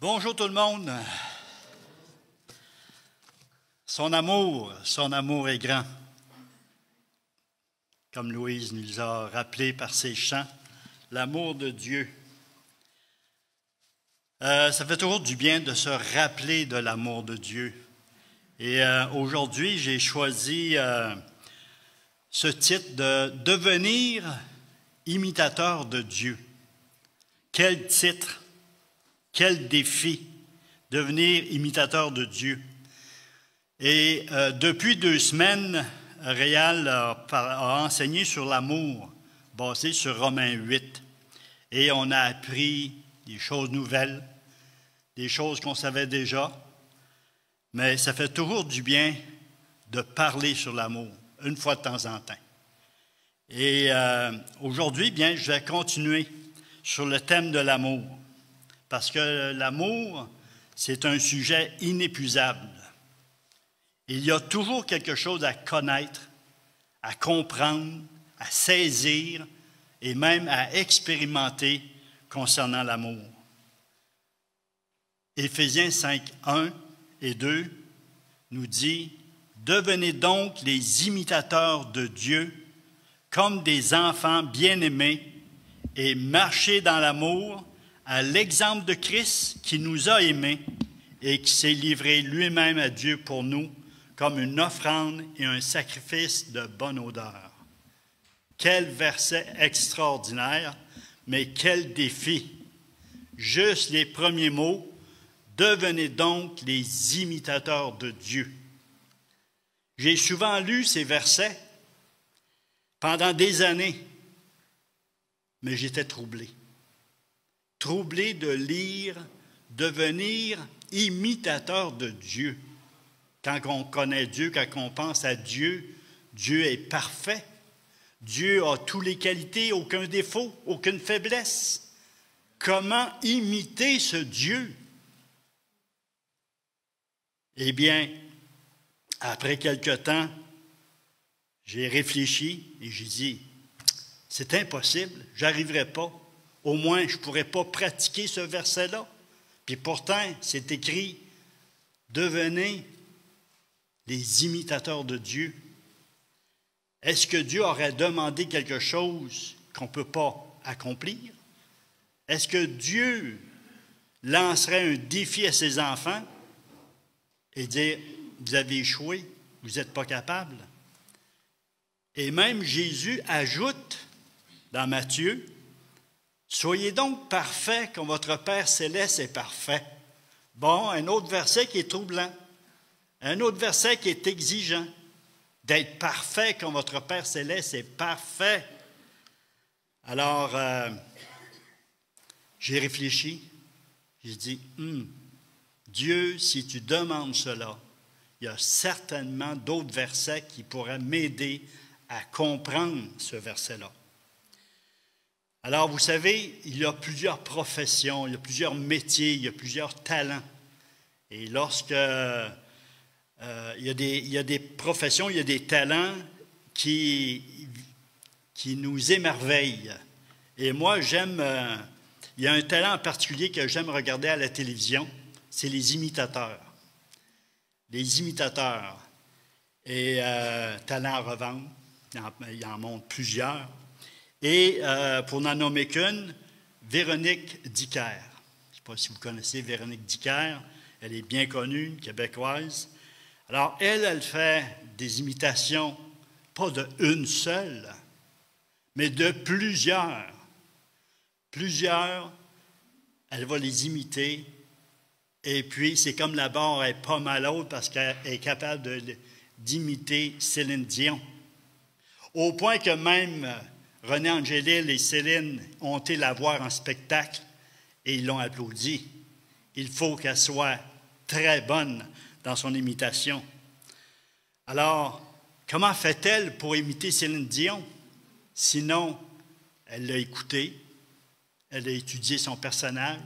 Bonjour tout le monde. Son amour est grand. Comme Louise nous a rappelé par ses chants, l'amour de Dieu. Ça fait toujours du bien de se rappeler de l'amour de Dieu. Et aujourd'hui, j'ai choisi ce titre de « Devenir imitateur de Dieu ». Quel titre! Quel défi, devenir imitateur de Dieu. Et depuis 2 semaines, Réal a enseigné sur l'amour, basé sur Romains 8. Et on a appris des choses nouvelles, des choses qu'on savait déjà. Mais ça fait toujours du bien de parler sur l'amour, une fois de temps en temps. Et aujourd'hui, bien, je vais continuer sur le thème de l'amour. Parce que l'amour, c'est un sujet inépuisable. Il y a toujours quelque chose à connaître, à comprendre, à saisir et même à expérimenter concernant l'amour. Éphésiens 5, 1 et 2 nous dit « Devenez donc les imitateurs de Dieu comme des enfants bien-aimés et marchez dans l'amour à l'exemple de Christ qui nous a aimés et qui s'est livré lui-même à Dieu pour nous comme une offrande et un sacrifice de bonne odeur. » Quel verset extraordinaire, mais quel défi! Juste les premiers mots, « Devenez donc les imitateurs de Dieu ». J'ai souvent lu ces versets pendant des années, mais j'étais troublé. Troublé de lire, devenir imitateur de Dieu. Quand on connaît Dieu, quand on pense à Dieu, Dieu est parfait. Dieu a toutes les qualités, aucun défaut, aucune faiblesse. Comment imiter ce Dieu? Eh bien, après quelque temps, j'ai réfléchi et j'ai dit, c'est impossible, j'arriverai pas. Au moins, je ne pourrais pas pratiquer ce verset-là. Puis pourtant, c'est écrit, devenez les imitateurs de Dieu. Est-ce que Dieu aurait demandé quelque chose qu'on ne peut pas accomplir? Est-ce que Dieu lancerait un défi à ses enfants et dire, vous avez échoué, vous n'êtes pas capable? Et même Jésus ajoute dans Matthieu, soyez donc parfaits comme votre Père céleste est parfait. Bon, un autre verset qui est troublant. Un autre verset qui est exigeant. D'être parfait comme votre Père céleste est parfait. Alors, j'ai réfléchi. J'ai dit, Dieu, si tu demandes cela, il y a certainement d'autres versets qui pourraient m'aider à comprendre ce verset-là. Alors, vous savez, il y a plusieurs professions, il y a plusieurs métiers, il y a plusieurs talents. Et lorsque il y a des professions, il y a des talents qui nous émerveillent. Et moi, il y a un talent en particulier que j'aime regarder à la télévision, c'est les imitateurs. Les imitateurs. Et talent à revendre, il en montre plusieurs. Et pour n'en nommer qu'une, Véronique Dicker. Je ne sais pas si vous connaissez Véronique Dicker. Elle est bien connue, une Québécoise. Alors, elle fait des imitations, pas d'une seule, mais de plusieurs. Plusieurs, elle va les imiter. Et puis, c'est comme la barre est pas mal haute parce qu'elle est capable d'imiter Céline Dion. Au point que même René Angélil et Céline ont été la voir en spectacle et ils l'ont applaudi. Il faut qu'elle soit très bonne dans son imitation. Alors, comment fait-elle pour imiter Céline Dion? Sinon, elle l'a écouté, elle a étudié son personnage,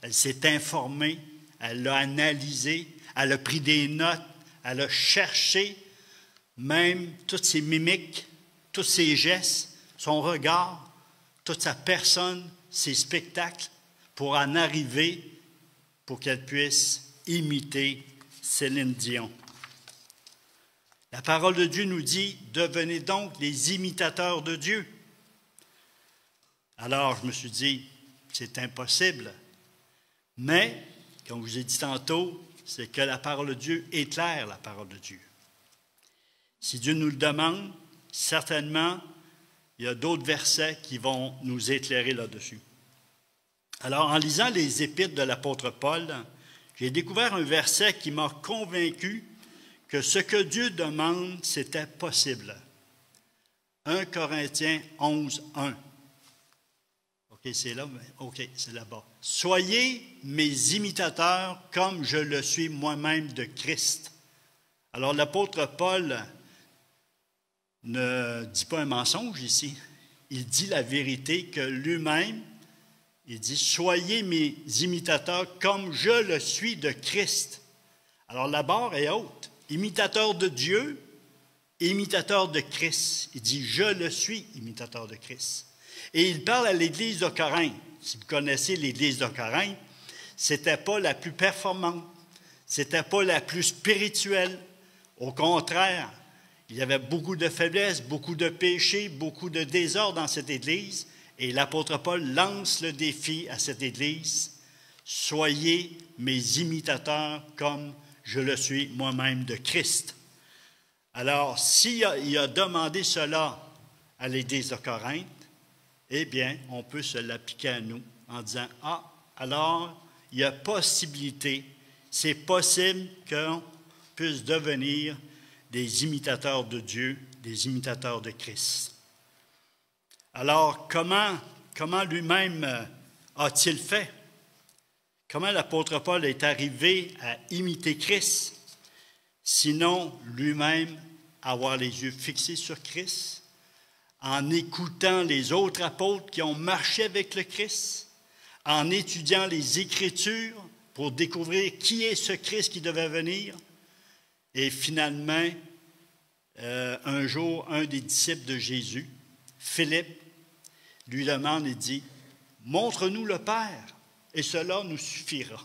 elle s'est informée, elle l'a analysé, elle a pris des notes, elle a cherché même toutes ses mimiques, tous ses gestes, son regard, toute sa personne, ses spectacles, pour en arriver pour qu'elle puisse imiter Céline Dion. La parole de Dieu nous dit, devenez donc les imitateurs de Dieu. Alors, je me suis dit, c'est impossible. Mais, comme je vous ai dit tantôt, c'est que la parole de Dieu éclaire la parole de Dieu. Si Dieu nous le demande, certainement, il y a d'autres versets qui vont nous éclairer là-dessus. Alors, en lisant les épîtres de l'apôtre Paul, j'ai découvert un verset qui m'a convaincu que ce que Dieu demande, c'était possible. 1 Corinthiens 11, 1. OK, c'est là, OK, c'est là-bas. « Soyez mes imitateurs comme je le suis moi-même de Christ. » Alors, l'apôtre Paul ne dit pas un mensonge ici. Il dit la vérité que lui-même, il dit « Soyez mes imitateurs comme je le suis de Christ. » Alors, la barre est haute. Imitateur de Dieu, imitateur de Christ. Il dit « Je le suis, imitateur de Christ. » Et il parle à l'Église de Corinthe. Si vous connaissez l'Église de Corinthe, ce n'était pas la plus performante, ce n'était pas la plus spirituelle. Au contraire, il y avait beaucoup de faiblesses, beaucoup de péchés, beaucoup de désordre dans cette Église. Et l'apôtre Paul lance le défi à cette Église. « Soyez mes imitateurs comme je le suis moi-même de Christ. » Alors, s'il a demandé cela à l'Église de Corinthe, eh bien, on peut se l'appliquer à nous en disant « Ah, alors, il y a possibilité, c'est possible qu'on puisse devenir des imitateurs de Dieu, des imitateurs de Christ. » Alors, comment lui-même a-t-il fait? Comment l'apôtre Paul est arrivé à imiter Christ, sinon lui-même avoir les yeux fixés sur Christ, en écoutant les autres apôtres qui ont marché avec le Christ, en étudiant les Écritures pour découvrir qui est ce Christ qui devait venir. Et finalement, un jour, un des disciples de Jésus, Philippe, lui demande et dit « Montre-nous le Père, et cela nous suffira. »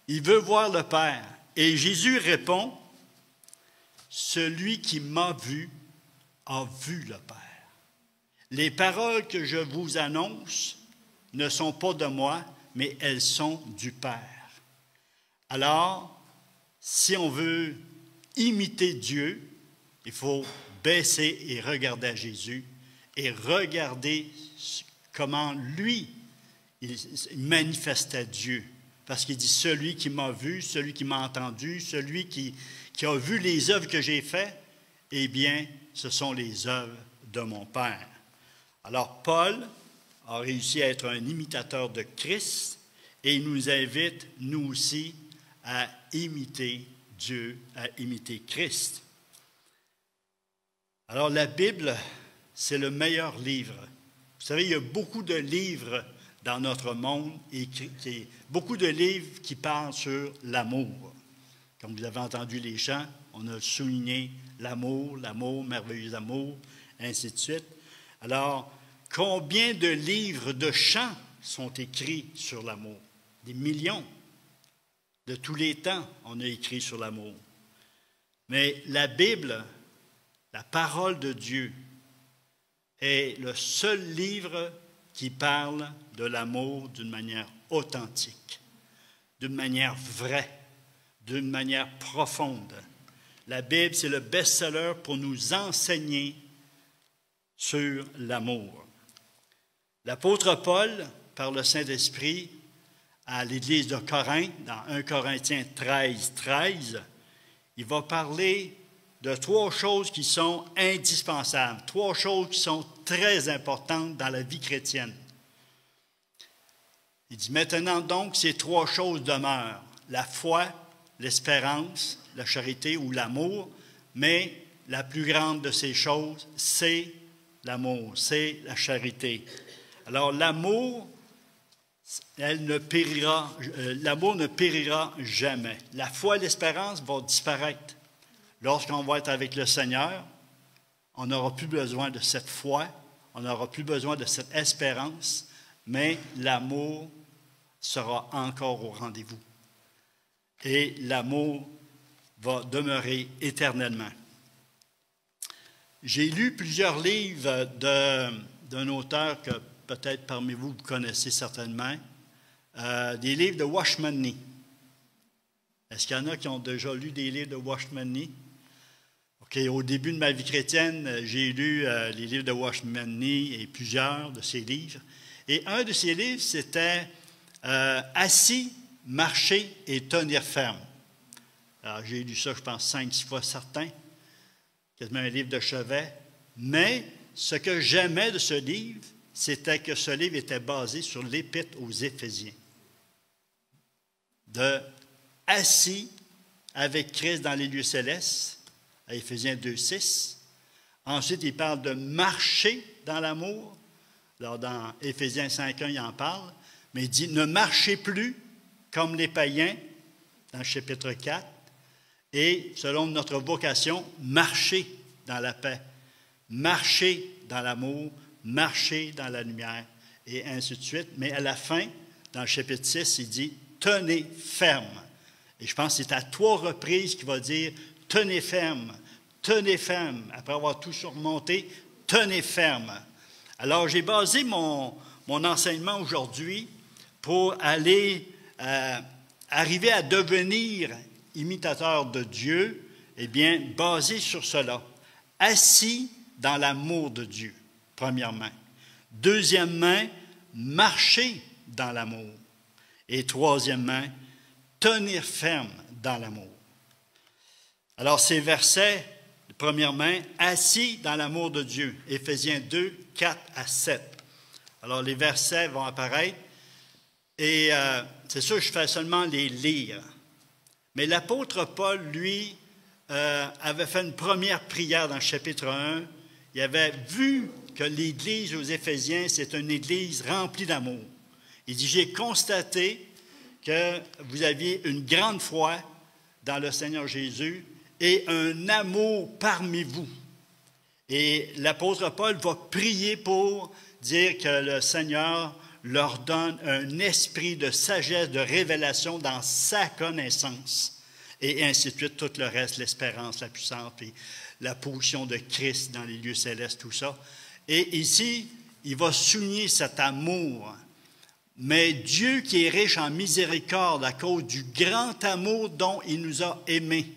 Il veut voir le Père. Et Jésus répond « Celui qui m'a vu a vu le Père. Les paroles que je vous annonce ne sont pas de moi, mais elles sont du Père. » Alors, si on veut imiter Dieu, il faut baisser et regarder à Jésus et regarder comment lui, il manifestait Dieu. Parce qu'il dit, celui qui m'a vu, celui qui m'a entendu, celui qui a vu les œuvres que j'ai faites, eh bien, ce sont les œuvres de mon Père. Alors, Paul a réussi à être un imitateur de Christ et il nous invite, nous aussi, à imiter Dieu, à imiter Christ. Alors, la Bible, c'est le meilleur livre. Vous savez, il y a beaucoup de livres dans notre monde, beaucoup de livres qui parlent sur l'amour. Comme vous avez entendu les chants, on a souligné l'amour, merveilleux amour, ainsi de suite. Alors, combien de livres de chants sont écrits sur l'amour? Des millions. De tous les temps, on a écrit sur l'amour. Mais la Bible, la parole de Dieu, est le seul livre qui parle de l'amour d'une manière authentique, d'une manière vraie, d'une manière profonde. La Bible, c'est le best-seller pour nous enseigner sur l'amour. L'apôtre Paul, par le Saint-Esprit, à l'Église de Corinthe, dans 1 Corinthiens 13, 13, il va parler de trois choses qui sont indispensables, trois choses qui sont très importantes dans la vie chrétienne. Il dit, maintenant donc, ces trois choses demeurent, la foi, l'espérance, la charité ou l'amour, mais la plus grande de ces choses, c'est l'amour, c'est la charité. Alors l'amour, l'amour ne périra jamais. La foi et l'espérance vont disparaître. Lorsqu'on va être avec le Seigneur, on n'aura plus besoin de cette foi, on n'aura plus besoin de cette espérance, mais l'amour sera encore au rendez-vous. Et l'amour va demeurer éternellement. J'ai lu plusieurs livres d'un auteur que peut-être parmi vous connaissez certainement, des livres de Watchman Nee. Est-ce qu'il y en a qui ont déjà lu des livres de Watchman Nee? OK, au début de ma vie chrétienne, j'ai lu les livres de Watchman Nee et plusieurs de ses livres. Et un de ses livres, c'était Assis, marcher et tenir ferme. Alors, j'ai lu ça, je pense, 5-6 fois certain. Quasiment un livre de chevet. Mais ce que j'aimais de ce livre, c'était que ce livre était basé sur l'Épître aux Éphésiens. De assis avec Christ dans les lieux célestes, à Éphésiens 2,6. Ensuite, il parle de marcher dans l'amour. Alors, dans Éphésiens 5,1, il en parle. Mais il dit, ne marchez plus comme les païens, dans le chapitre 4. Et, selon notre vocation, marcher dans la paix, marcher dans l'amour, marcher dans la lumière, et ainsi de suite. Mais à la fin, dans le chapitre 6, il dit, tenez ferme. Et je pense que c'est à 3 reprises qu'il va dire, tenez ferme, après avoir tout surmonté, tenez ferme. Alors, j'ai basé mon enseignement aujourd'hui pour aller arriver à devenir imitateur de Dieu, eh bien, basé sur cela. Assis dans l'amour de Dieu, premièrement. Deuxièmement, marcher dans l'amour. Et troisièmement, tenir ferme dans l'amour. Alors, ces versets, premièrement, assis dans l'amour de Dieu, Éphésiens 2, 4 à 7. Alors, les versets vont apparaître, et c'est sûr, je fais seulement les lire. Mais l'apôtre Paul, lui, avait fait une première prière dans le chapitre 1. Il avait vu que l'Église aux Éphésiens, c'est une Église remplie d'amour. Il dit, j'ai constaté que vous aviez une grande foi dans le Seigneur Jésus et un amour parmi vous. Et l'apôtre Paul va prier pour dire que le Seigneur leur donne un esprit de sagesse, de révélation dans sa connaissance. Et ainsi de suite, tout le reste, l'espérance, la puissance, puis la position de Christ dans les lieux célestes, tout ça. Et ici, il va souligner cet amour. Mais Dieu qui est riche en miséricorde à cause du grand amour dont il nous a aimés.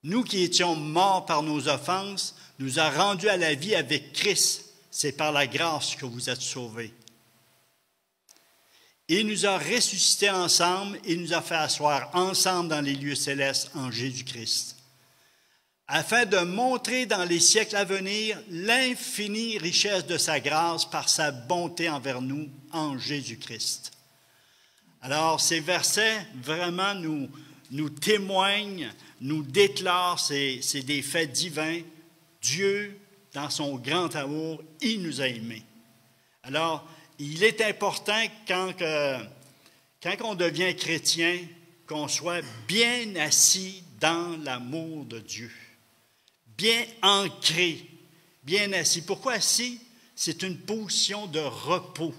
Nous qui étions morts par nos offenses, nous a rendus à la vie avec Christ. C'est par la grâce que vous êtes sauvés. Il nous a ressuscités ensemble, il nous a fait asseoir ensemble dans les lieux célestes en Jésus-Christ, afin de montrer dans les siècles à venir l'infinie richesse de sa grâce par sa bonté envers nous en Jésus-Christ. Alors, ces versets vraiment nous témoignent, nous déclarent, c'est des faits divins. Dieu, dans son grand amour, il nous a aimés. Alors, il est important quand on devient chrétien, qu'on soit bien assis dans l'amour de Dieu, bien ancré, bien assis. Pourquoi assis? C'est une position de repos.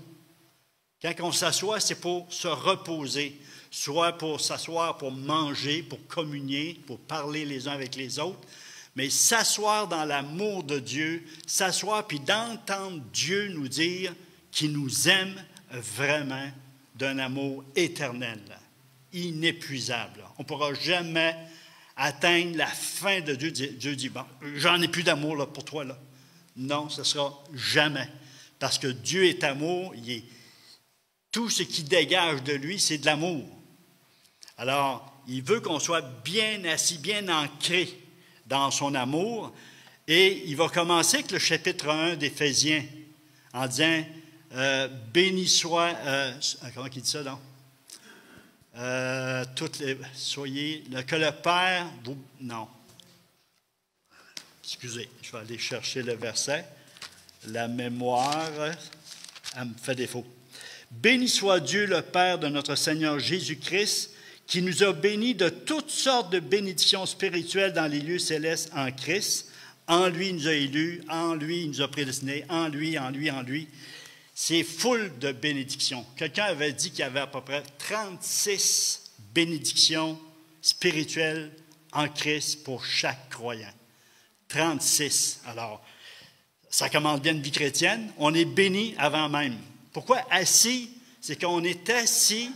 Quand on s'assoit, c'est pour se reposer, soit pour s'asseoir, pour manger, pour communier, pour parler les uns avec les autres, mais s'asseoir dans l'amour de Dieu, s'asseoir puis d'entendre Dieu nous dire qu'il nous aime vraiment d'un amour éternel, inépuisable. On ne pourra jamais atteindre la fin de Dieu. Dieu dit, bon, j'en ai plus d'amour là, pour toi. Là. Non, ce ne sera jamais. Parce que Dieu est amour, tout ce qui dégage de lui, c'est de l'amour. Alors, il veut qu'on soit bien assis, bien ancré dans son amour. Et il va commencer avec le chapitre 1 d'Éphésiens en disant, béni soit, comment il dit ça, donc? Soyez, que le Père vous... Non. Excusez, je vais aller chercher le verset. La mémoire, elle me fait défaut. Béni soit Dieu, le Père de notre Seigneur Jésus-Christ, qui nous a bénis de toutes sortes de bénédictions spirituelles dans les lieux célestes en Christ. En lui, il nous a élus, en lui, il nous a prédestinés, en lui. c'est full de bénédictions. Quelqu'un avait dit qu'il y avait à peu près 36 bénédictions spirituelles en Christ pour chaque croyant. 36. Alors, ça commence bien une vie chrétienne. On est béni avant même. Pourquoi assis? C'est qu'on est assis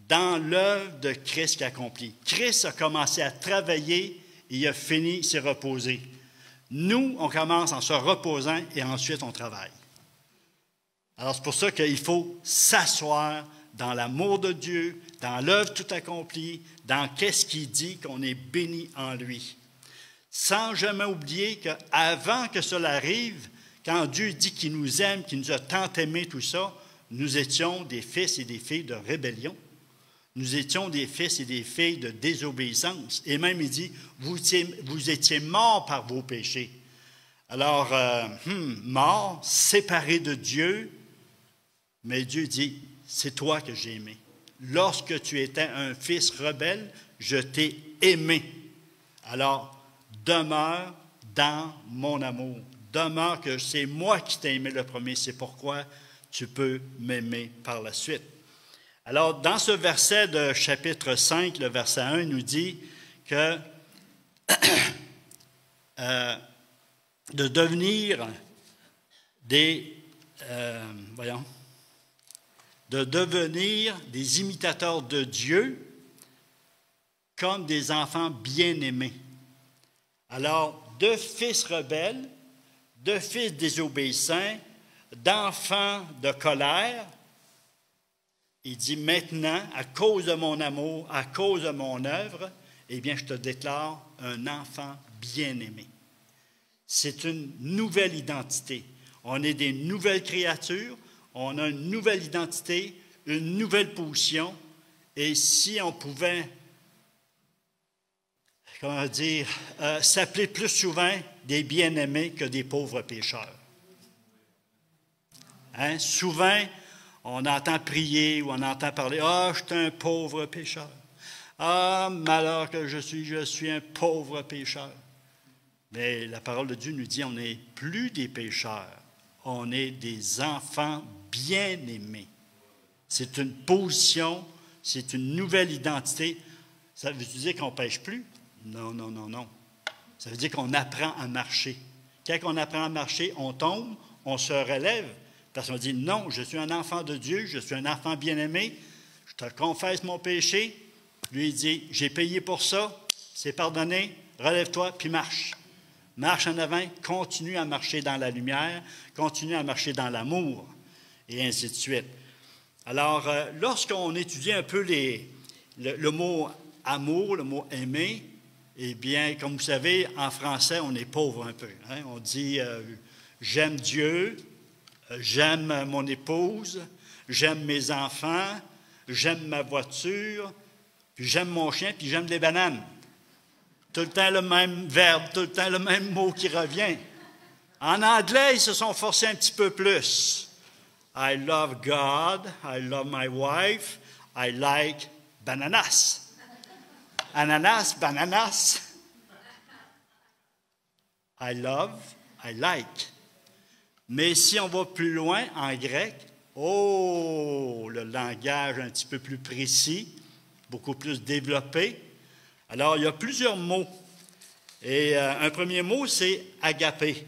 dans l'œuvre de Christ qui accomplit. Christ a commencé à travailler et il a fini, il s'est reposé. Nous, on commence en se reposant et ensuite on travaille. Alors, c'est pour ça qu'il faut s'asseoir dans l'amour de Dieu, dans l'œuvre tout accomplie, dans qu'est-ce qu'il dit qu'on est béni en lui. Sans jamais oublier qu'avant que cela arrive, quand Dieu dit qu'il nous aime, qu'il nous a tant aimés, tout ça, nous étions des fils et des filles de rébellion. Nous étions des fils et des filles de désobéissance. Et même, il dit, vous étiez morts par vos péchés. Alors, morts, séparés de Dieu, mais Dieu dit, c'est toi que j'ai aimé. Lorsque tu étais un fils rebelle, je t'ai aimé. Alors, demeure dans mon amour. Demeure que c'est moi qui t'ai aimé le premier. C'est pourquoi tu peux m'aimer par la suite. Alors, dans ce verset de chapitre 5, le verset 1, il nous dit que de devenir des imitateurs de Dieu comme des enfants bien-aimés. Alors, de fils rebelles, de fils désobéissants, d'enfants de colère, il dit maintenant, à cause de mon amour, à cause de mon œuvre, eh bien, je te déclare un enfant bien-aimé. C'est une nouvelle identité. On est des nouvelles créatures, on a une nouvelle identité, une nouvelle position, et si on pouvait, comment dire, s'appeler plus souvent des bien-aimés que des pauvres pécheurs. Hein? Souvent, on entend prier ou on entend parler « Ah, je suis un pauvre pécheur. Ah, malheur que je suis un pauvre pécheur. » Mais la parole de Dieu nous dit on n'est plus des pécheurs, on est des enfants bien-aimés. C'est une position, c'est une nouvelle identité. Ça veut dire qu'on ne pêche plus? Non, non, non, non. Ça veut dire qu'on apprend à marcher. Quand on apprend à marcher, on tombe, on se relève. Parce qu'on dit, non, je suis un enfant de Dieu, je suis un enfant bien-aimé, je te confesse mon péché. Lui, il dit, j'ai payé pour ça, c'est pardonné, relève-toi, puis marche. Marche en avant, continue à marcher dans la lumière, continue à marcher dans l'amour, et ainsi de suite. Alors, lorsqu'on étudie un peu le mot amour, le mot aimer, eh bien, comme vous savez, en français, on est pauvre un peu. Hein? On dit, j'aime Dieu, j'aime mon épouse, j'aime mes enfants, j'aime ma voiture, puis j'aime mon chien, puis j'aime les bananes. Tout le temps le même verbe, tout le temps le même mot qui revient. En anglais, ils se sont forcés un petit peu plus. I love God, I love my wife, I like bananas. Ananas, bananas. I love, I like. Mais si on va plus loin en grec, le langage un petit peu plus précis, beaucoup plus développé. Alors, il y a plusieurs mots. Et un premier mot, c'est agapé.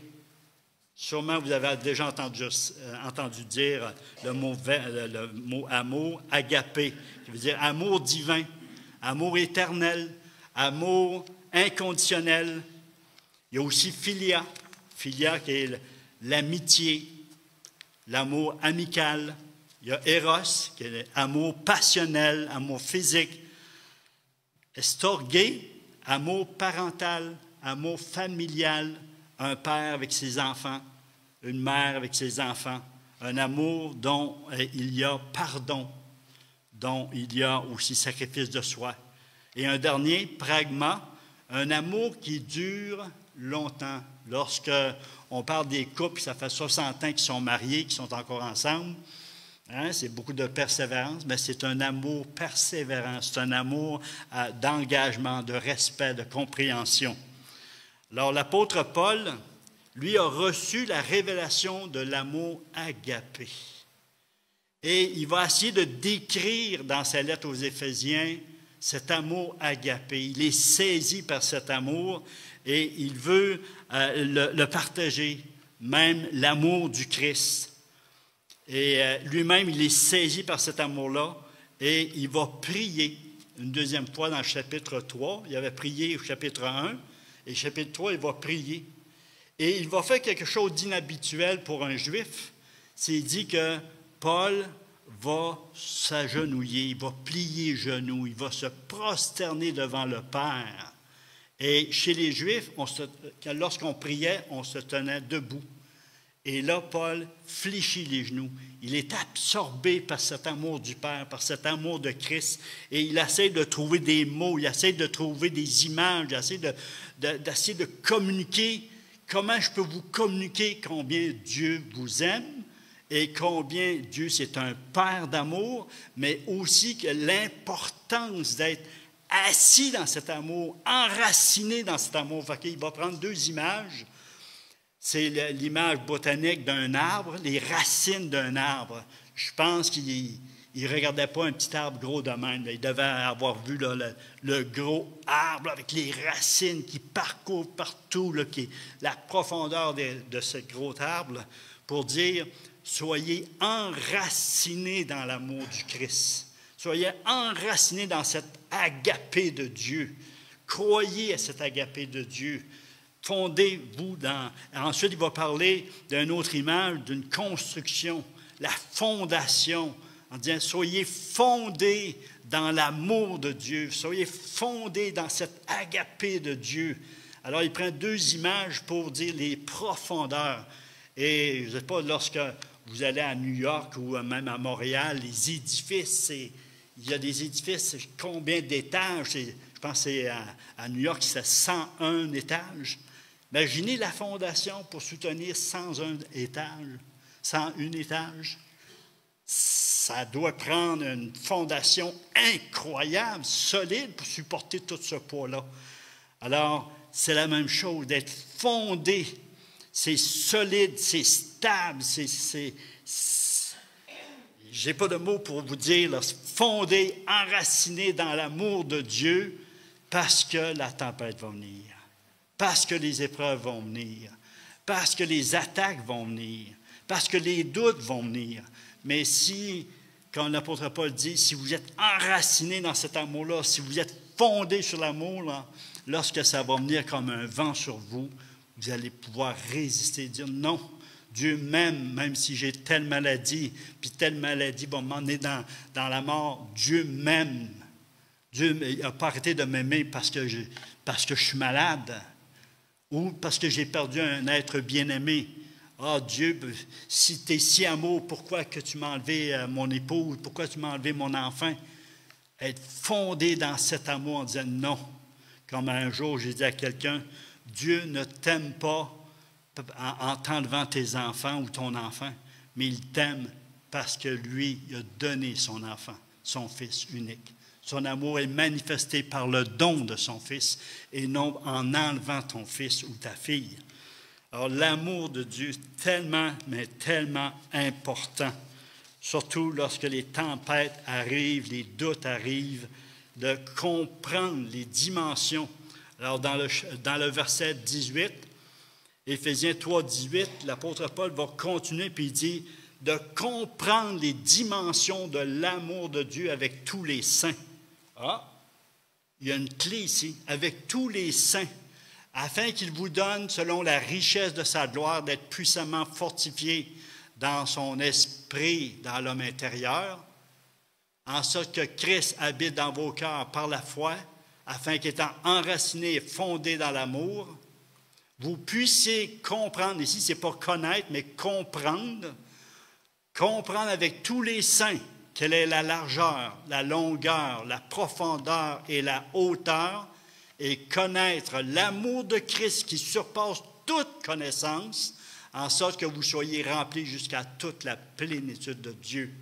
Sûrement, vous avez déjà entendu dire le mot amour, agapé, qui veut dire amour divin, amour éternel, amour inconditionnel. Il y a aussi philia, philia qui est l'amitié, l'amour amical. Il y a éros, qui est l'amour passionnel, amour physique. Storgé, amour parental, amour familial, un père avec ses enfants, une mère avec ses enfants, un amour dont il y a pardon, dont il y a aussi sacrifice de soi. Et un dernier, pragma, un amour qui dure longtemps. Lorsque on parle des couples, ça fait 60 ans qu'ils sont mariés, qu'ils sont encore ensemble, hein, c'est beaucoup de persévérance, mais c'est un amour persévérant, c'est un amour d'engagement, de respect, de compréhension. Alors, l'apôtre Paul, lui, a reçu la révélation de l'amour agapé. Et il va essayer de décrire dans sa lettre aux Éphésiens cet amour agapé. Il est saisi par cet amour et il veut le partager, même l'amour du Christ. Et lui-même, il est saisi par cet amour-là et il va prier une deuxième fois dans le chapitre 3. Il avait prié au chapitre 1 et chapitre 3, il va prier. Et il va faire quelque chose d'inhabituel pour un Juif. C'est dit que Paul va s'agenouiller, il va plier genoux, il va se prosterner devant le Père. Et chez les Juifs, lorsqu'on priait, on se tenait debout. Et là, Paul fléchit les genoux. Il est absorbé par cet amour du Père, par cet amour de Christ. Et il essaie de trouver des mots, il essaie de trouver des images, il essaie d'essayer de communiquer. Comment je peux vous communiquer combien Dieu vous aime et combien Dieu, c'est un Père d'amour, mais aussi que l'importance d'être assis dans cet amour, enraciné dans cet amour. Il va prendre deux images. C'est l'image botanique d'un arbre, les racines d'un arbre. Je pense qu'il ne regardait pas un petit arbre gros de même. Il devait avoir vu là, le gros arbre avec les racines qui parcourent partout, là, la profondeur de ce gros arbre, là, pour dire, soyez enracinés dans l'amour du Christ. Soyez enracinés dans cet agapé de Dieu. Croyez à cet agapé de Dieu. Fondez-vous dans... Ensuite, il va parler d'une autre image, d'une construction, la fondation, en disant, soyez fondés dans l'amour de Dieu, soyez fondés dans cet agapé de Dieu. Alors, il prend deux images pour dire les profondeurs. Et je ne sais pas, lorsque vous allez à New York ou même à Montréal, les édifices, il y a des édifices, combien d'étages? Je pense que c'est à New York, c'est 101 étages. Imaginez la fondation pour soutenir 101 étages. 101 étages. Ça doit prendre une fondation incroyable, solide, pour supporter tout ce poids-là. Alors, c'est la même chose, d'être fondé. C'est solide, c'est stable, j'ai pas de mots pour vous dire, là, fondé, enraciné dans l'amour de Dieu, parce que la tempête va venir, parce que les épreuves vont venir, parce que les attaques vont venir, parce que les doutes vont venir. Mais si, comme l'apôtre Paul dit, si vous êtes enraciné dans cet amour-là, si vous êtes fondé sur l'amour, là, lorsque ça va venir comme un vent sur vous, vous allez pouvoir résister, dire non, Dieu m'aime, même si j'ai telle maladie, puis telle maladie va m'emmener dans la mort. Dieu m'aime. Dieu n'a pas arrêté de m'aimer parce que je suis malade ou parce que j'ai perdu un être bien-aimé. Ah, Dieu, si tu es si amour, pourquoi que tu m'as enlevé mon épouse? Pourquoi tu m'as enlevé mon enfant? Être fondé dans cet amour en disant non. Comme un jour, j'ai dit à quelqu'un, Dieu ne t'aime pas en t'enlevant tes enfants ou ton enfant, mais il t'aime parce que lui, il a donné son enfant, son Fils unique. Son amour est manifesté par le don de son Fils et non en enlevant ton fils ou ta fille. Alors, l'amour de Dieu est tellement, mais tellement important, surtout lorsque les tempêtes arrivent, les doutes arrivent, de comprendre les dimensions. Alors, dans le verset 18, Éphésiens 3, 18, l'apôtre Paul va continuer puis il dit de comprendre les dimensions de l'amour de Dieu avec tous les saints. Ah, il y a une clé ici, avec tous les saints, afin qu'il vous donne, selon la richesse de sa gloire, d'être puissamment fortifié dans son esprit, dans l'homme intérieur, en sorte que Christ habite dans vos cœurs par la foi, afin qu'étant enraciné et fondé dans l'amour, vous puissiez comprendre, ici, ce n'est pas connaître, mais comprendre avec tous les saints quelle est la largeur, la longueur, la profondeur et la hauteur, et connaître l'amour de Christ qui surpasse toute connaissance, en sorte que vous soyez remplis jusqu'à toute la plénitude de Dieu.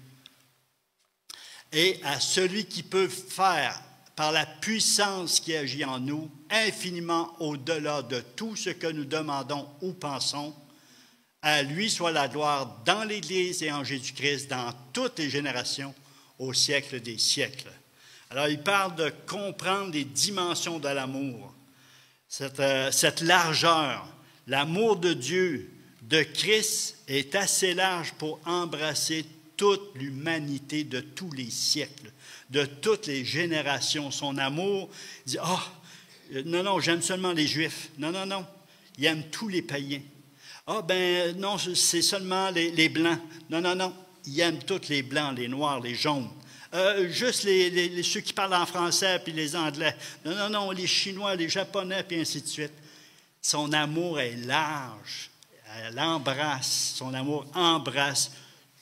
Et à celui qui peut faire, par la puissance qui agit en nous, infiniment au-delà de tout ce que nous demandons ou pensons, À lui soit la gloire dans l'Église et en Jésus-Christ, dans toutes les générations, au siècle des siècles. Alors, il parle de comprendre les dimensions de l'amour, cette largeur. L'amour de Dieu, de Christ, est assez large pour embrasser toute l'humanité de tous les siècles, de toutes les générations. Son amour dit, « Ah, non, j'aime seulement les Juifs. Non, il aime tous les païens. Ah, ben non, c'est seulement les Blancs. Non, il aime tous les Blancs, les Noirs, les Jaunes. Juste ceux qui parlent en français puis les Anglais. Non, les Chinois, les Japonais, puis ainsi de suite. » Son amour est large. Son amour embrasse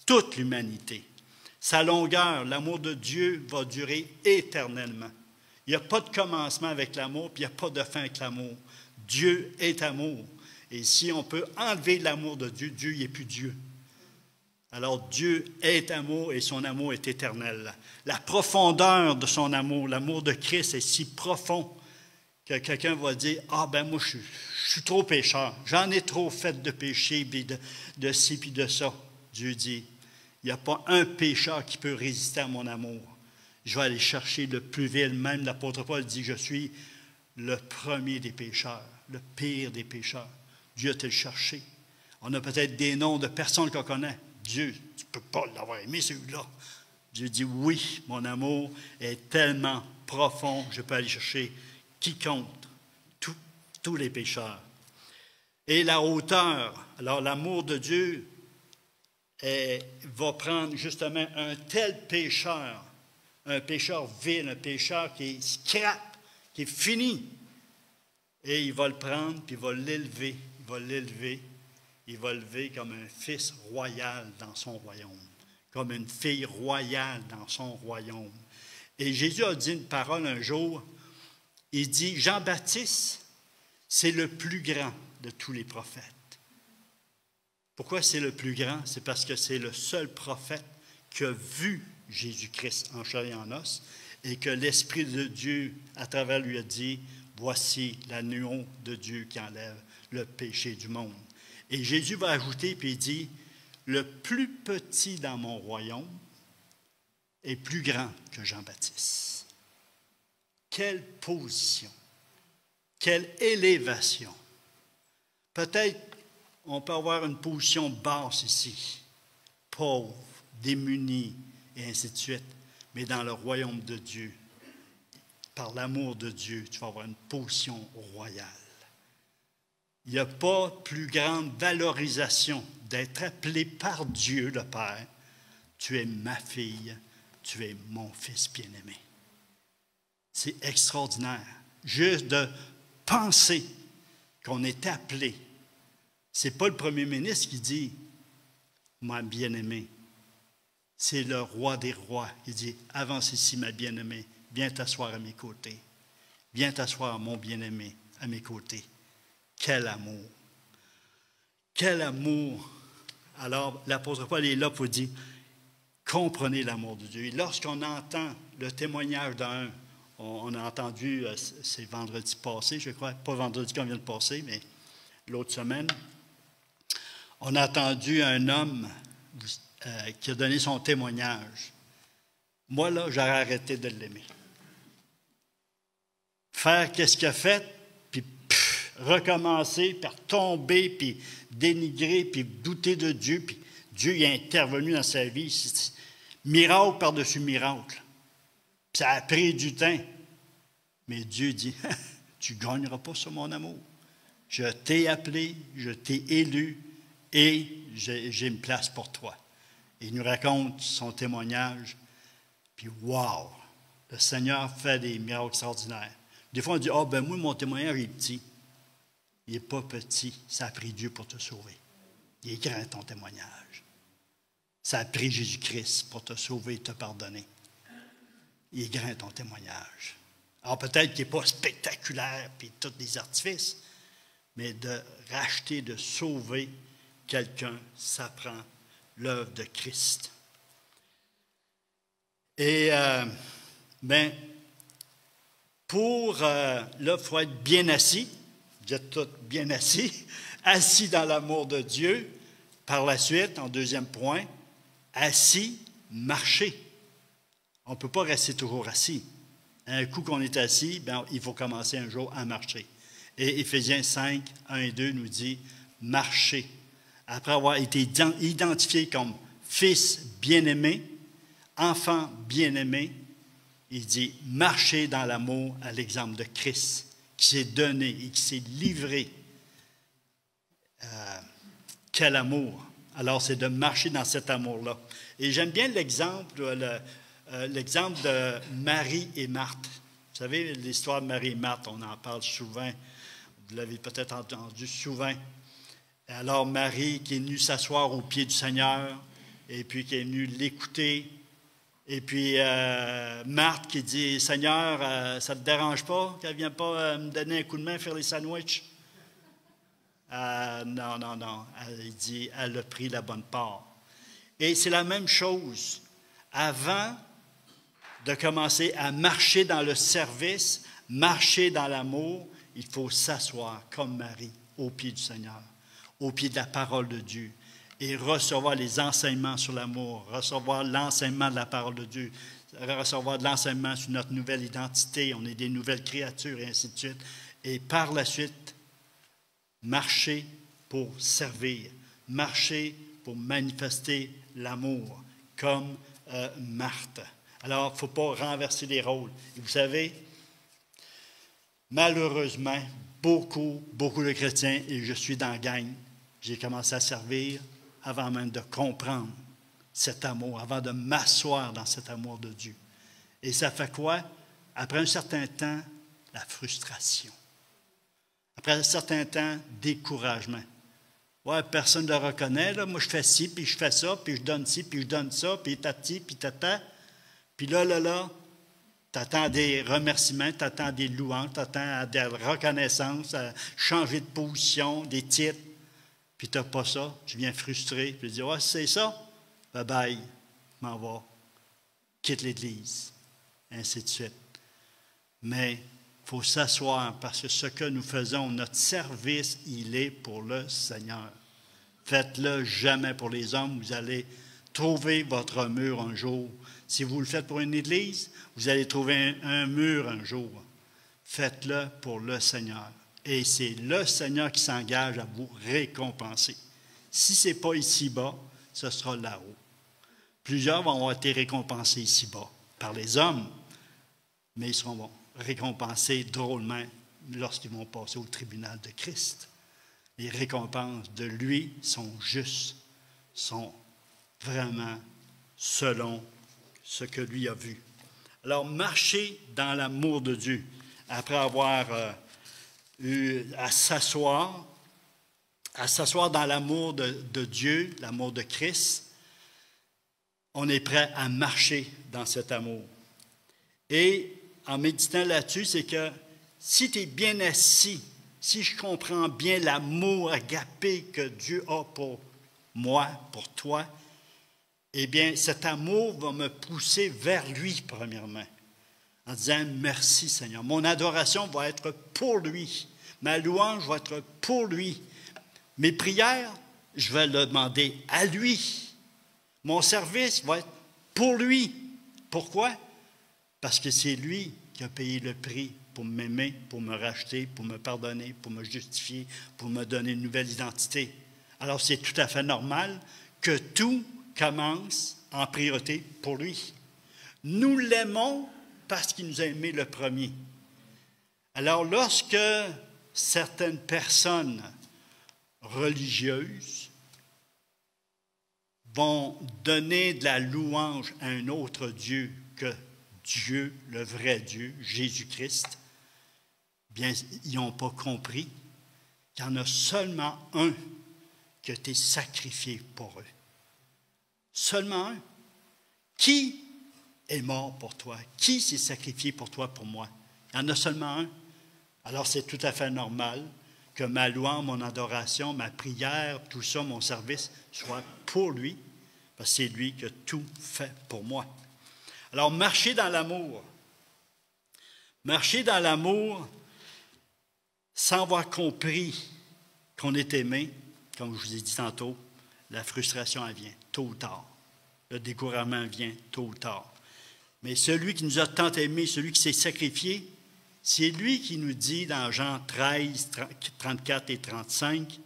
toute l'humanité. Sa longueur, l'amour de Dieu va durer éternellement. Il n'y a pas de commencement avec l'amour, puis il n'y a pas de fin avec l'amour. Dieu est amour. Et si on peut enlever l'amour de Dieu, Dieu n'est plus Dieu. Alors Dieu est amour et son amour est éternel. La profondeur de son amour, l'amour de Christ est si profond que quelqu'un va dire, « Ah ben moi je suis trop pécheur, j'en ai trop fait de péché, puis de ci, puis de ça. » Dieu dit, « Il n'y a pas un pécheur qui peut résister à mon amour. Je vais aller chercher le plus vil. » Même l'apôtre Paul dit, « Je suis le premier des pécheurs, le pire des pécheurs. » Dieu a été le chercher. On a peut-être des noms de personnes qu'on connaît. Dieu, tu ne peux pas l'avoir aimé, celui-là. Dieu dit, oui, mon amour est tellement profond, je peux aller chercher quiconque, tous les pécheurs. Et la hauteur, alors l'amour de Dieu va prendre justement un tel pécheur, un pécheur vil, un pécheur qui est scrap, qui est fini, et il va le prendre, puis il va l'élever, il va l'élever comme un fils royal dans son royaume, comme une fille royale dans son royaume. Et Jésus a dit une parole un jour, il dit, Jean-Baptiste, c'est le plus grand de tous les prophètes. Pourquoi c'est le plus grand? C'est parce que c'est le seul prophète qui a vu Jésus-Christ en chair et en os et que l'Esprit de Dieu, à travers lui, a dit, voici l'agneau de Dieu qui enlève le péché du monde. Et Jésus va ajouter, puis il dit, le plus petit dans mon royaume est plus grand que Jean-Baptiste. Quelle position, quelle élévation. Peut-être on peut avoir une position basse ici, pauvre, démuni, et ainsi de suite, mais dans le royaume de Dieu, par l'amour de Dieu, tu vas avoir une position royale. Il n'y a pas plus grande valorisation d'être appelé par Dieu le Père. Tu es ma fille, tu es mon fils bien-aimé. C'est extraordinaire. Juste de penser qu'on est appelé. Ce n'est pas le premier ministre qui dit « ma bien-aimée ». C'est le roi des rois qui dit « avance ici, ma bien-aimée, viens t'asseoir à mes côtés. Viens t'asseoir, mon bien-aimé, à mes côtés. » Quel amour! Quel amour! Alors, l'apôtre Paul est là pour dire, comprenez l'amour de Dieu. Et lorsqu'on entend le témoignage d'un, on a entendu, c'est vendredi passé, je crois, pas vendredi qu'on vient de passer, mais l'autre semaine, on a entendu un homme qui a donné son témoignage. Moi, là, j'aurais arrêté de l'aimer. Faire qu'est-ce qu'il a fait, puis recommencer, puis retomber, puis dénigrer, puis douter de Dieu, puis Dieu y a intervenu dans sa vie. C'est miracle par-dessus miracle. Puis ça a pris du temps. Mais Dieu dit, tu ne gagneras pas sur mon amour. Je t'ai appelé, je t'ai élu, et j'ai une place pour toi. Il nous raconte son témoignage, puis wow! Le Seigneur fait des miracles extraordinaires. Des fois, on dit, ben moi, mon témoignage est petit. Il n'est pas petit. Ça a pris Dieu pour te sauver. Il est grand, ton témoignage. Ça a pris Jésus-Christ pour te sauver et te pardonner. Il est grand, ton témoignage. Alors, peut-être qu'il n'est pas spectaculaire, puis tous les artifices, mais de racheter, de sauver quelqu'un, ça prend l'œuvre de Christ. Et, pour, là, il faut être bien assis. Vous êtes tous bien assis, assis dans l'amour de Dieu, Par la suite, en deuxième point, assis, marcher. On ne peut pas rester toujours assis. Un coup qu'on est assis, bien, il faut commencer un jour à marcher. Et Éphésiens 5, 1 et 2 nous dit « marcher ». Après avoir été identifié comme fils bien-aimé, enfant bien-aimé, il dit « marcher dans l'amour à l'exemple de Christ, qui s'est donné et qui s'est livré. » Quel amour! Alors, c'est de marcher dans cet amour-là. Et j'aime bien l'exemple de Marie et Marthe. Vous savez, l'histoire de Marie et Marthe, on en parle souvent. Vous l'avez peut-être entendu souvent. Alors, Marie qui est venue s'asseoir au pied du Seigneur, et puis qui est venue l'écouter. Et puis, Marthe qui dit, « Seigneur, ça ne te dérange pas qu'elle ne vienne pas me donner un coup de main, faire les sandwichs? » Non. Il dit, elle a pris la bonne part. Et c'est la même chose. Avant de commencer à marcher dans le service, marcher dans l'amour, il faut s'asseoir comme Marie au pied du Seigneur, au pied de la parole de Dieu, et recevoir les enseignements sur l'amour, recevoir l'enseignement de la parole de Dieu, recevoir de l'enseignement sur notre nouvelle identité, on est des nouvelles créatures, et ainsi de suite. Et par la suite, marcher pour servir, marcher pour manifester l'amour, comme Marthe. Alors, il ne faut pas renverser les rôles. Et vous savez, malheureusement, beaucoup de chrétiens, et je suis dans la gang, j'ai commencé à servir avant même de comprendre cet amour, avant de m'asseoir dans cet amour de Dieu. Et ça fait quoi? Après un certain temps, la frustration. Après un certain temps, découragement. Ouais, personne ne le reconnaît, là. Moi, je fais ci, puis je fais ça, puis je donne ci, puis je donne ça, puis tati, puis tata. Puis là, tu attends des remerciements, tu attends des louanges, tu attends des reconnaissances, à changer de position, des titres. Puis tu n'as pas ça, tu viens frustré, puis tu dis, ouais, c'est ça, bye-bye, m'en va, quitte l'Église, ainsi de suite. Mais il faut s'asseoir parce que ce que nous faisons, notre service, il est pour le Seigneur. Faites-le jamais pour les hommes, vous allez trouver votre mur un jour. Si vous le faites pour une Église, vous allez trouver un mur un jour. Faites-le pour le Seigneur. Et c'est le Seigneur qui s'engage à vous récompenser. Si ce n'est pas ici-bas, ce sera là-haut. Plusieurs vont avoir été récompensés ici-bas par les hommes, mais ils seront récompensés drôlement lorsqu'ils vont passer au tribunal de Christ. Les récompenses de lui sont justes, sont vraiment selon ce que lui a vu. Alors, marcher dans l'amour de Dieu, après avoir eu à s'asseoir dans l'amour de Dieu, l'amour de Christ, on est prêt à marcher dans cet amour. Et en méditant là-dessus, c'est que si tu es bien assis, si je comprends bien l'amour agapé que Dieu a pour moi, pour toi, eh bien, cet amour va me pousser vers lui, premièrement, en disant « Merci, Seigneur ». Mon adoration va être pour lui. Ma louange va être pour lui. Mes prières, je vais le demander à lui. Mon service va être pour lui. Pourquoi? Parce que c'est lui qui a payé le prix pour m'aimer, pour me racheter, pour me pardonner, pour me justifier, pour me donner une nouvelle identité. Alors, c'est tout à fait normal que tout commence en priorité pour lui. Nous l'aimons parce qu'il nous a aimés le premier. Alors, lorsque certaines personnes religieuses vont donner de la louange à un autre Dieu que Dieu, le vrai Dieu, Jésus-Christ, bien, ils n'ont pas compris qu'il y en a seulement un qui a été sacrifié pour eux. Seulement un. Qui est mort pour toi? Qui s'est sacrifié pour toi, pour moi? Il y en a seulement un. Alors, c'est tout à fait normal que ma louange, mon adoration, ma prière, tout ça, mon service, soit pour lui, parce que c'est lui qui a tout fait pour moi. Alors, marcher dans l'amour. Marcher dans l'amour sans avoir compris qu'on est aimé, comme je vous ai dit tantôt, la frustration, elle vient tôt ou tard. Le découragement vient tôt ou tard. Mais celui qui nous a tant aimés, celui qui s'est sacrifié, c'est lui qui nous dit dans Jean 13, 34 et 35,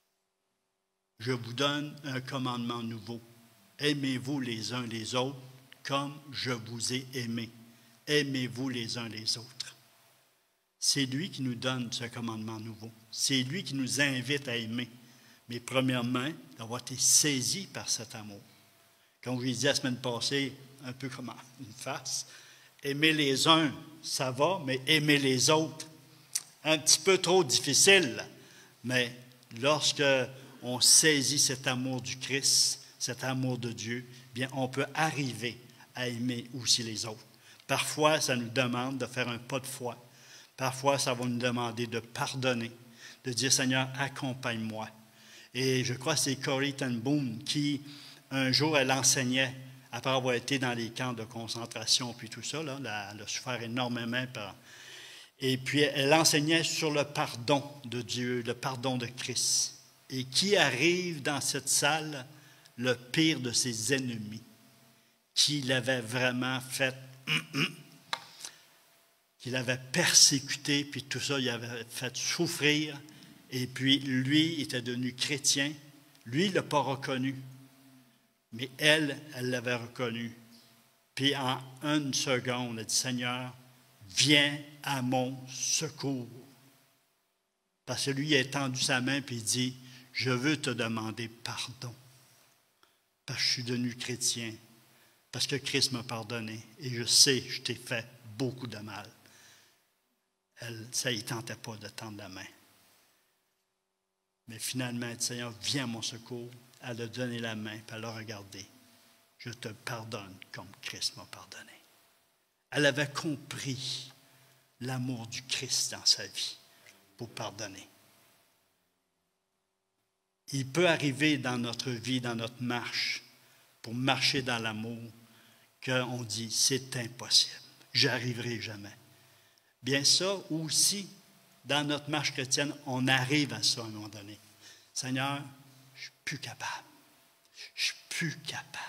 « Je vous donne un commandement nouveau. Aimez-vous les uns les autres comme je vous ai aimés. Aimez-vous les uns les autres. » C'est lui qui nous donne ce commandement nouveau. C'est lui qui nous invite à aimer. Mais premièrement, d'avoir été saisi par cet amour. Comme je l'ai dit la semaine passée, un peu comme une farce, aimer les uns, ça va, mais aimer les autres, un petit peu trop difficile. Mais lorsque on saisit cet amour du Christ, cet amour de Dieu, bien, on peut arriver à aimer aussi les autres. Parfois, ça nous demande de faire un pas de foi. Parfois, ça va nous demander de pardonner, de dire, Seigneur, accompagne-moi. Et je crois que c'est Corrie ten Boom qui, un jour, elle enseignait, après avoir été dans les camps de concentration, puis tout ça, là, elle a souffert énormément. Et puis, elle enseignait sur le pardon de Dieu, le pardon de Christ. Et qui arrive dans cette salle, le pire de ses ennemis, qui l'avait vraiment fait, qui l'avait persécuté, puis tout ça, il avait fait souffrir. Et puis, lui était devenu chrétien. Lui, il ne l'a pas reconnu. Mais elle l'avait reconnu. Puis en une seconde, elle a dit, Seigneur, viens à mon secours. Parce que lui, il a étendu sa main puis il dit, je veux te demander pardon. Parce que je suis devenu chrétien. Parce que Christ m'a pardonné. Et je sais, je t'ai fait beaucoup de mal. Ça ne tentait pas de tendre la main. Mais finalement, elle dit, Seigneur, viens à mon secours. Elle a donné la main, puis elle a regardé. Je te pardonne comme Christ m'a pardonné. Elle avait compris l'amour du Christ dans sa vie pour pardonner. Il peut arriver dans notre vie, dans notre marche, pour marcher dans l'amour, qu'on dit, c'est impossible, j'y arriverai jamais. Bien ça aussi, dans notre marche chrétienne, on arrive à ça à un moment donné. Seigneur, je ne suis plus capable. Je ne suis plus capable.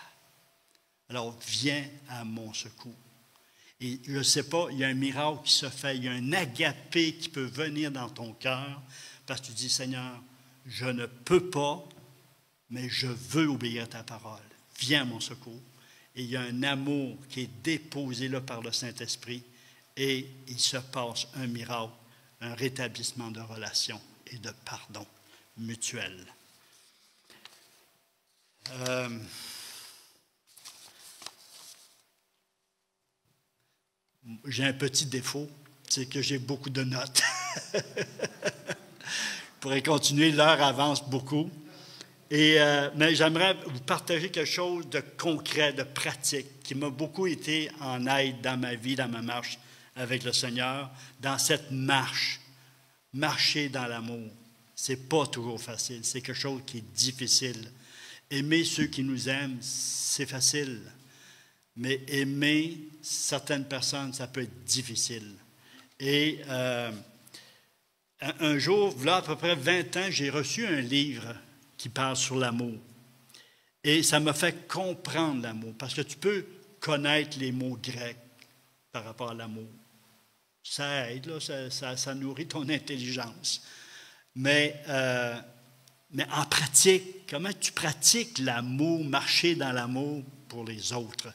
Alors, viens à mon secours. Et je ne sais pas, il y a un miracle qui se fait, il y a un agapé qui peut venir dans ton cœur, parce que tu dis, Seigneur, je ne peux pas, mais je veux obéir à ta parole. Viens à mon secours. Et il y a un amour qui est déposé là par le Saint-Esprit, et il se passe un miracle, un rétablissement de relations et de pardon mutuel. J'ai un petit défaut, c'est que j'ai beaucoup de notes. Je pourrais continuer, l'heure avance beaucoup. Mais j'aimerais vous partager quelque chose de concret, de pratique, qui m'a beaucoup été en aide dans ma vie, dans ma marche avec le Seigneur, dans cette marche. Marcher dans l'amour, ce n'est pas toujours facile, c'est quelque chose qui est difficile. Aimer ceux qui nous aiment, c'est facile. Mais aimer certaines personnes, ça peut être difficile. Et un jour, là, à peu près 20 ans, j'ai reçu un livre qui parle sur l'amour. Et ça m'a fait comprendre l'amour. Parce que tu peux connaître les mots grecs par rapport à l'amour. Ça aide, là, ça nourrit ton intelligence. Mais en pratique, comment tu pratiques l'amour, marcher dans l'amour pour les autres?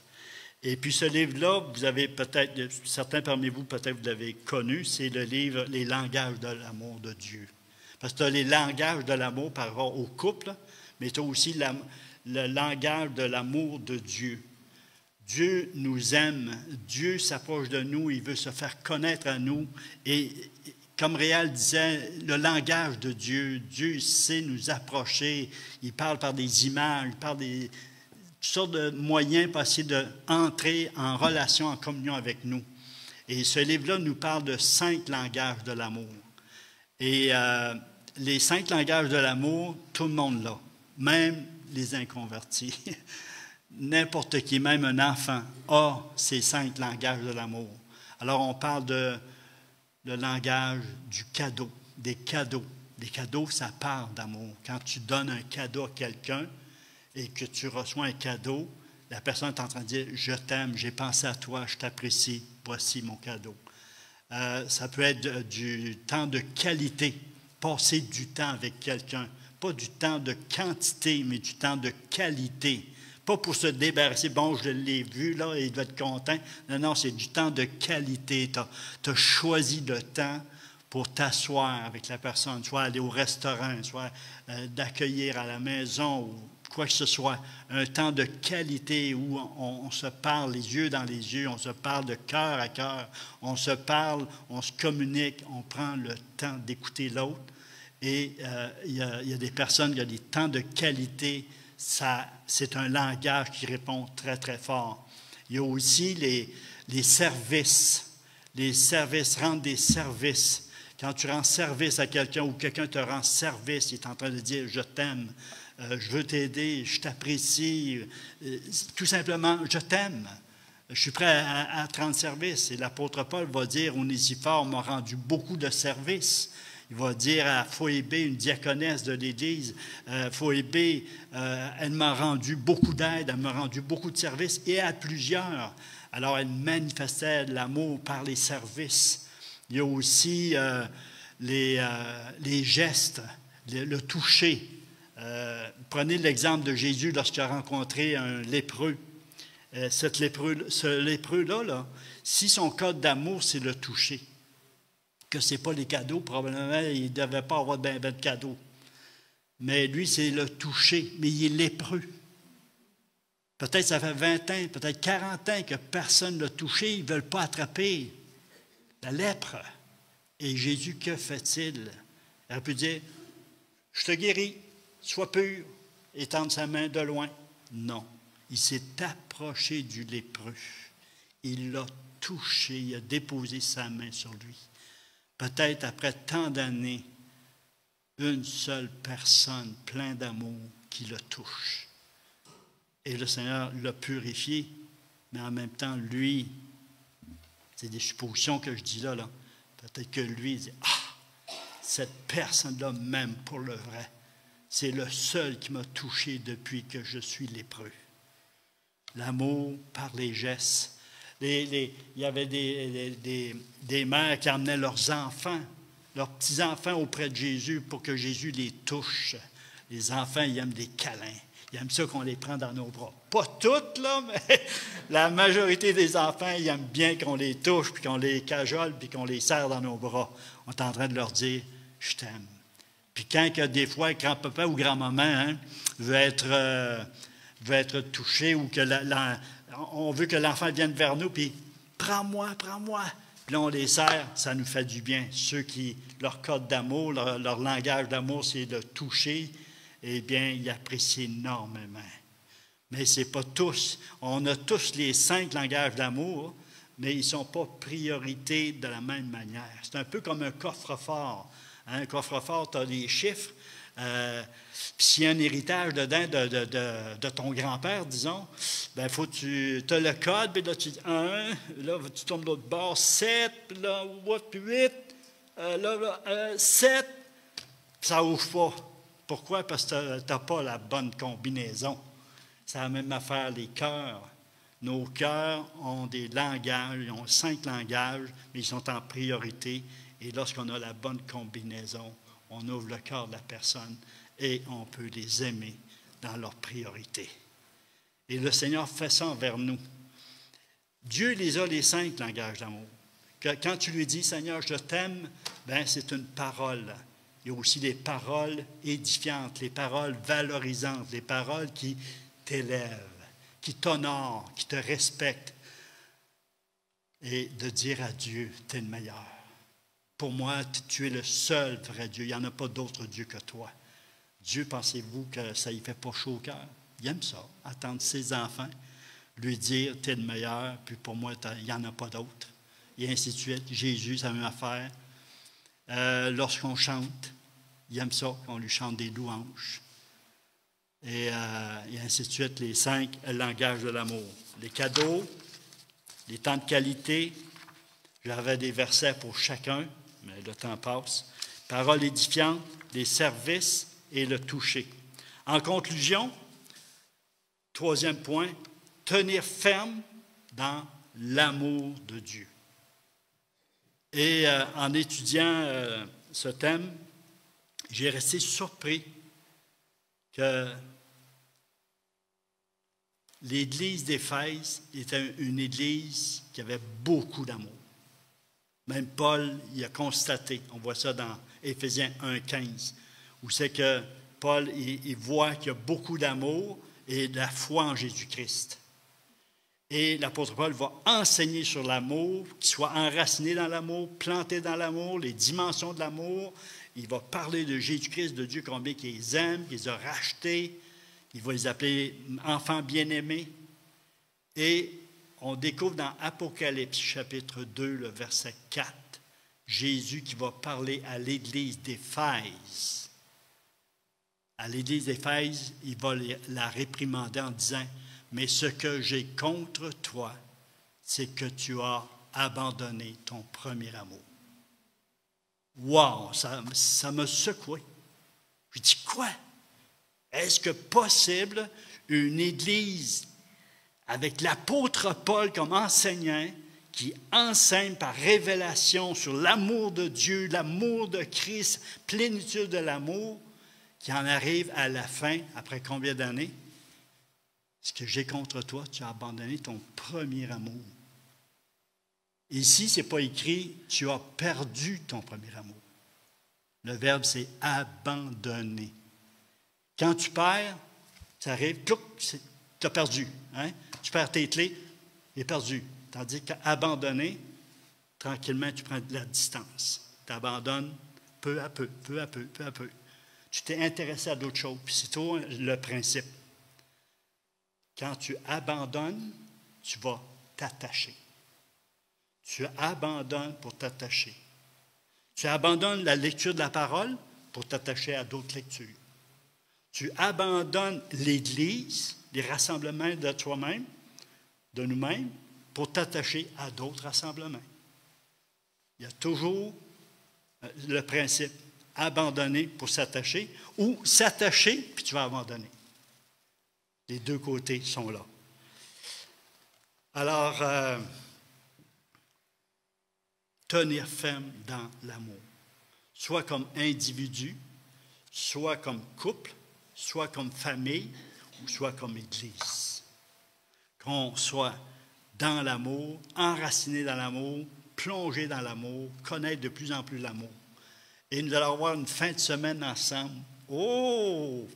Et puis ce livre-là, vous avez peut-être, certains parmi vous, peut-être vous l'avez connu, c'est le livre « Les langages de l'amour de Dieu ». Parce que tu as les langages de l'amour par rapport au couple, mais tu as aussi le langage de l'amour de Dieu. Dieu nous aime, Dieu s'approche de nous, il veut se faire connaître à nous. Et comme Réal disait, le langage de Dieu, Dieu sait nous approcher, il parle par des images, il parle des toutes sortes de moyens pour essayer d'entrer en relation, en communion avec nous. Et ce livre-là nous parle de 5 langages de l'amour. Et les 5 langages de l'amour, tout le monde l'a, même les inconvertis. N'importe qui, même un enfant, a ces 5 langages de l'amour. Alors, on parle de langage du cadeau, des cadeaux. Les cadeaux, ça parle d'amour. Quand tu donnes un cadeau à quelqu'un et que tu reçois un cadeau, la personne est en train de dire « Je t'aime, j'ai pensé à toi, je t'apprécie, voici mon cadeau ». Ça peut être du temps de qualité, passer du temps avec quelqu'un. Pas du temps de quantité, mais du temps de qualité. Pas pour se débarrasser, bon, je l'ai vu, là, et il doit être content. Non, non, c'est du temps de qualité. Tu as choisi le temps pour t'asseoir avec la personne, soit aller au restaurant, soit d'accueillir à la maison, ou quoi que ce soit. Un temps de qualité où on se parle les yeux dans les yeux, on se parle de cœur à cœur, on se parle, on se communique, on prend le temps d'écouter l'autre. Et il y a des personnes, il y a des temps de qualité, c'est un langage qui répond très, très fort. Il y a aussi les services. Les services, rendre des services. Quand tu rends service à quelqu'un ou quelqu'un te rend service, il est en train de dire « je t'aime ». Je veux t'aider, je t'apprécie, tout simplement, je t'aime. Je suis prêt à te rendre service. Et l'apôtre Paul va dire, Onésifore m'a rendu beaucoup de services. Il va dire à Phoébé, une diaconesse de l'Église, Phoébé, elle m'a rendu beaucoup d'aide, elle m'a rendu beaucoup de services, et à plusieurs. Alors, elle manifestait l'amour par les services. Il y a aussi les gestes, le toucher. Prenez l'exemple de Jésus lorsqu'il a rencontré un lépreux. Ce lépreux-là, si son code d'amour, c'est le toucher, que ce n'est pas les cadeaux, probablement, il ne devait pas avoir ben de cadeaux. Mais lui, c'est le toucher, mais il est lépreux. Peut-être ça fait 20 ans, peut-être 40 ans que personne ne l'a touché, ils ne veulent pas attraper la lèpre. Et Jésus, que fait-il? Il aurait pu dire, je te guéris. Sois pur, et tendre sa main de loin. Non, il s'est approché du lépreux. Il l'a touché, il a déposé sa main sur lui. Peut-être après tant d'années, une seule personne pleine d'amour qui le touche. Et le Seigneur l'a purifié, mais en même temps, lui, c'est des suppositions que je dis là. Peut-être que lui, il dit, « Ah, cette personne-là m'aime pour le vrai. C'est le seul qui m'a touché depuis que je suis lépreux. » L'amour par les gestes. Il y avait des mères qui emmenaient leurs enfants, leurs petits-enfants auprès de Jésus pour que Jésus les touche. Les enfants, ils aiment des câlins. Ils aiment ça qu'on les prend dans nos bras. Pas toutes, là, mais la majorité des enfants, ils aiment bien qu'on les touche, puis qu'on les cajole, puis qu'on les serre dans nos bras. On est en train de leur dire « Je t'aime ». Puis quand des fois, grand-papa ou grand-maman veut être touché ou que on veut que l'enfant vienne vers nous, puis « Prends-moi, prends-moi ». Puis là, on les serre, ça nous fait du bien. Ceux qui, leur code d'amour, leur langage d'amour, c'est de toucher, eh bien, ils apprécient énormément. Mais ce n'est pas tous. On a tous les 5 langages d'amour, mais ils ne sont pas priorité de la même manière. C'est un peu comme un coffre-fort. Un coffre-fort, tu as les chiffres. Puis s'il y a un héritage dedans de ton grand-père, disons, bien, faut tu as le code, puis là, tu dis 1, là, tu tombes de l'autre bord, 7, puis là, 8, 7, puis ça n'ouvre pas. Pourquoi? Parce que tu n'as pas la bonne combinaison. C'est la même affaire, les cœurs. Nos cœurs ont des langages, ils ont 5 langages, mais ils sont en priorité. Et lorsqu'on a la bonne combinaison, on ouvre le cœur de la personne et on peut les aimer dans leur priorité. Et le Seigneur fait ça envers nous. Dieu les a, les 5 langages d'amour. Quand tu lui dis, Seigneur, je t'aime, bien, c'est une parole. Il y a aussi des paroles édifiantes, les paroles valorisantes, les paroles qui t'élèvent, qui t'honorent, qui te respectent. Et de dire à Dieu, tu es le meilleur. Pour moi, tu es le seul vrai Dieu. Il n'y en a pas d'autre Dieu que toi. Dieu, pensez-vous que ça ne lui fait pas chaud au cœur? Il aime ça, attendre ses enfants, lui dire, tu es le meilleur, puis pour moi, il n'y en a pas d'autre. Et ainsi de suite. Jésus, c'est la même affaire. Lorsqu'on chante, il aime ça, qu'on lui chante des louanges. Et ainsi de suite, les 5 langages de l'amour. Les cadeaux, les temps de qualité. J'avais des versets pour chacun, mais le temps passe. Paroles édifiantes, les services et le toucher. En conclusion, troisième point, tenir ferme dans l'amour de Dieu. Et en étudiant ce thème, j'ai resté surpris que l'Église d'Éphèse était une Église qui avait beaucoup d'amour. Même Paul y a constaté, on voit ça dans Éphésiens 1,15, où c'est que Paul il voit qu'il y a beaucoup d'amour et de la foi en Jésus-Christ. Et l'apôtre Paul va enseigner sur l'amour, qu'il soit enraciné dans l'amour, planté dans l'amour, les dimensions de l'amour. Il va parler de Jésus-Christ, de Dieu, combien il les aime, qu'il les a rachetés. Il va les appeler enfants bien-aimés. Et on découvre dans Apocalypse, chapitre 2, le verset 4, Jésus qui va parler à l'Église d'Éphèse. À l'Église d'Éphèse, il va la réprimander en disant « Mais ce que j'ai contre toi, c'est que tu as abandonné ton premier amour. » Wow! Ça m'a secoué. Je dis « Quoi? Est-ce que possible une Église avec l'apôtre Paul comme enseignant qui enseigne par révélation sur l'amour de Dieu, l'amour de Christ, plénitude de l'amour, qui en arrive à la fin, après combien d'années? Ce que j'ai contre toi, tu as abandonné ton premier amour. Ici, ce n'est pas écrit « tu as perdu ton premier amour ». Le verbe, c'est « abandonner ». Quand tu perds, ça arrive, tu as perdu. Hein? Tu perds tes clés, il est perdu. Tandis qu'abandonner, tranquillement, tu prends de la distance. Tu abandonnes peu à peu, peu à peu, peu à peu. Tu t'es intéressé à d'autres choses. Puis c'est tout le principe. Quand tu abandonnes, tu vas t'attacher. Tu abandonnes pour t'attacher. Tu abandonnes la lecture de la parole pour t'attacher à d'autres lectures. Tu abandonnes l'Église, les rassemblements de toi-même, de nous-mêmes, pour t'attacher à d'autres rassemblements. Il y a toujours le principe abandonner pour s'attacher ou s'attacher puis tu vas abandonner. Les deux côtés sont là. Alors, tenir ferme dans l'amour, soit comme individu, soit comme couple, soit comme famille ou soit comme Église. Qu'on soit dans l'amour, enraciné dans l'amour, plongé dans l'amour, connaître de plus en plus l'amour. Et nous allons avoir une fin de semaine ensemble. Oh!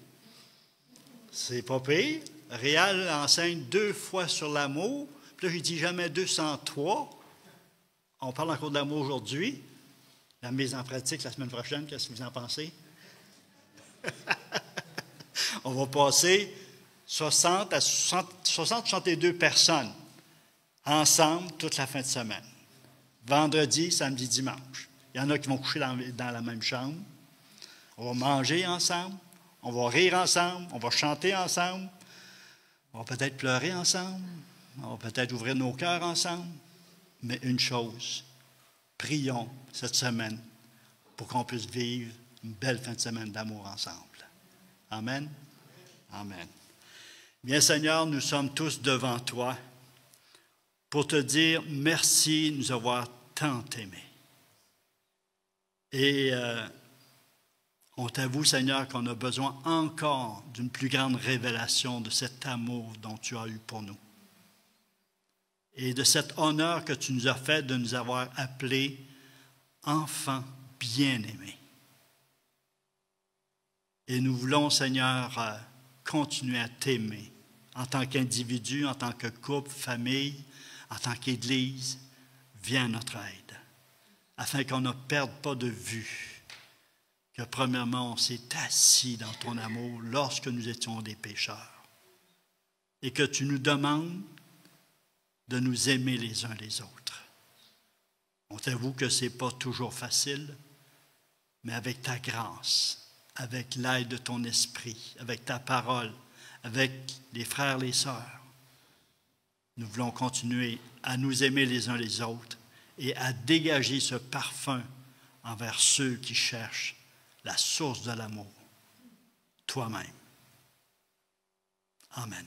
C'est pas pire. Réal enseigne 2 fois sur l'amour. Puis là, j'ai dit jamais 203. On parle encore de l'amour aujourd'hui. La mise en pratique la semaine prochaine, qu'est-ce que vous en pensez? On va passer 60 à 62 personnes ensemble toute la fin de semaine. Vendredi, samedi, dimanche. Il y en a qui vont coucher dans la même chambre. On va manger ensemble. On va rire ensemble. On va chanter ensemble. On va peut-être pleurer ensemble. On va peut-être ouvrir nos cœurs ensemble. Mais une chose, prions cette semaine pour qu'on puisse vivre une belle fin de semaine d'amour ensemble. Amen. Amen. Bien, Seigneur, nous sommes tous devant toi pour te dire merci de nous avoir tant aimés. Et on t'avoue, Seigneur, qu'on a besoin encore d'une plus grande révélation de cet amour dont tu as eu pour nous. Et de cet honneur que tu nous as fait de nous avoir appelés enfants bien-aimés. Et nous voulons, Seigneur, continuer à t'aimer en tant qu'individu, en tant que couple, famille, en tant qu'Église. Viens à notre aide, afin qu'on ne perde pas de vue que, premièrement, on s'est assis dans ton amour lorsque nous étions des pécheurs et que tu nous demandes de nous aimer les uns les autres. On t'avoue que ce n'est pas toujours facile, mais avec ta grâce, avec l'aide de ton esprit, avec ta parole, avec les frères et les sœurs, nous voulons continuer à nous aimer les uns les autres et à dégager ce parfum envers ceux qui cherchent la source de l'amour, toi-même. Amen.